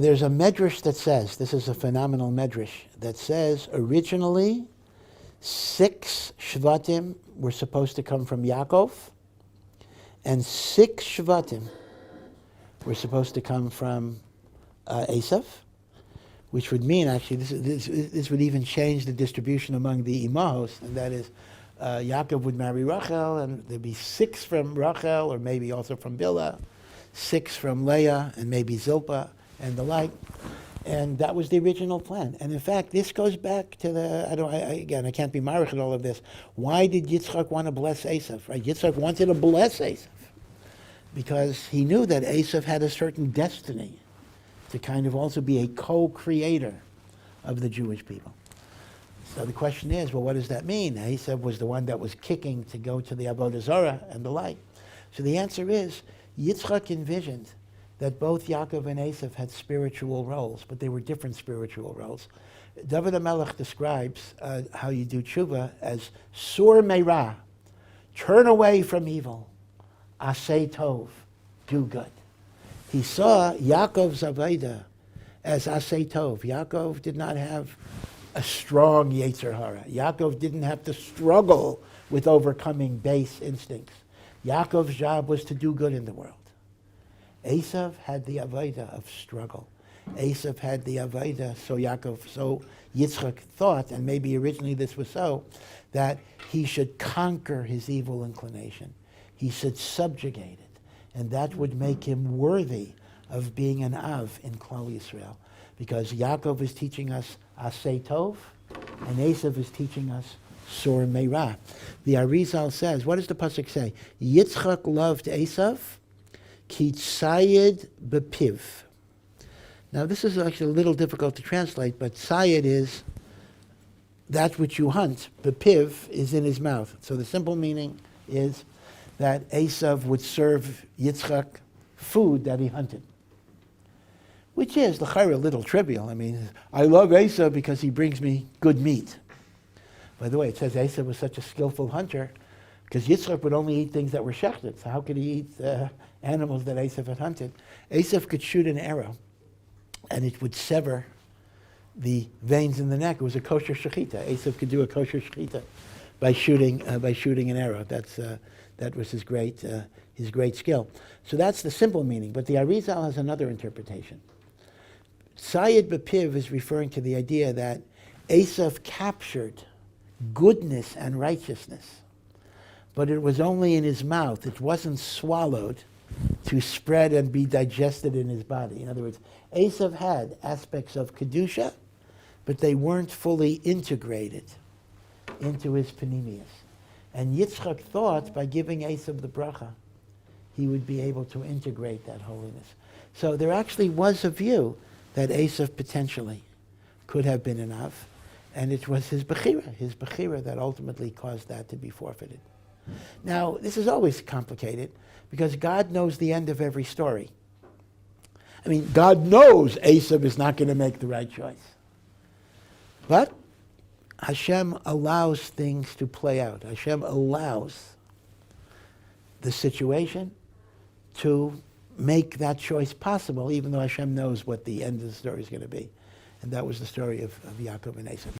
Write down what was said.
There's a medrash that says, this is a phenomenal medrash, that says originally 6 shvatim were supposed to come from Yaakov, and 6 shvatim were supposed to come from Eisav, which would mean, actually, this would even change the distribution among the imahos, and that is, Yaakov would marry Rachel, and there'd be 6 from Rachel, or maybe also from Bilhah, 6 from Leah, and maybe Zilpah, and the like. And that was the original plan. And in fact, this goes back to I can't be married in all of this. Why did Yitzchak want to bless Eisav? Right? Yitzchak wanted to bless Eisav because he knew that Eisav had a certain destiny to kind of also be a co-creator of the Jewish people. So the question is, well, what does that mean? Eisav was the one that was kicking to go to the Avodah Zarah and the like. So the answer is, Yitzchak envisioned that both Yaakov and Eisav had spiritual roles, but they were different spiritual roles. David HaMelech describes how you do tshuva as sur meirah, turn away from evil, aseh tov, do good. He saw Yaakov's avodah as aseh tov. Yaakov did not have a strong yetzer hara. Yaakov didn't have to struggle with overcoming base instincts. Yaakov's job was to do good in the world. Eisav had the avodah of struggle. Eisav had the avodah, so Yitzchak thought, and maybe originally this was so, that he should conquer his evil inclination. He should subjugate it. And that would make him worthy of being an Av in Klal Yisrael. Because Yaakov is teaching us Aseh Tov, and Eisav is teaching us Sur Meirah. The Arizal says, what does the pasuk say? Yitzchak loved Eisav, ki tzayid bepiv. Now this is actually a little difficult to translate, but tzayid is that which you hunt. Bepiv is in his mouth. So the simple meaning is that Eisav would serve Yitzchak food that he hunted. Which is, l'chayra, a little trivial. I mean, I love Eisav because he brings me good meat. By the way, it says Eisav was such a skillful hunter because Yitzchak would only eat things that were shechted. So how could he eat animals that Eisav had hunted? Eisav could shoot an arrow, and it would sever the veins in the neck. It was a kosher shechita. Eisav could do a kosher shechita by shooting an arrow. That was his great skill. So that's the simple meaning. But the Arizal has another interpretation. Tzayid Bepiv is referring to the idea that Eisav captured goodness and righteousness, but it was only in his mouth. It wasn't swallowed to spread and be digested in his body. In other words, Eisav had aspects of Kedusha, but they weren't fully integrated into his panemius. And Yitzchak thought by giving Eisav the bracha, he would be able to integrate that holiness. So there actually was a view that Eisav potentially could have been an Av, and it was his bechira that ultimately caused that to be forfeited. Now, this is always complicated because God knows the end of every story. I mean, God knows Eisav is not going to make the right choice. But Hashem allows things to play out. Hashem allows the situation to make that choice possible, even though Hashem knows what the end of the story is going to be. And that was the story of Yaakov and Eisav.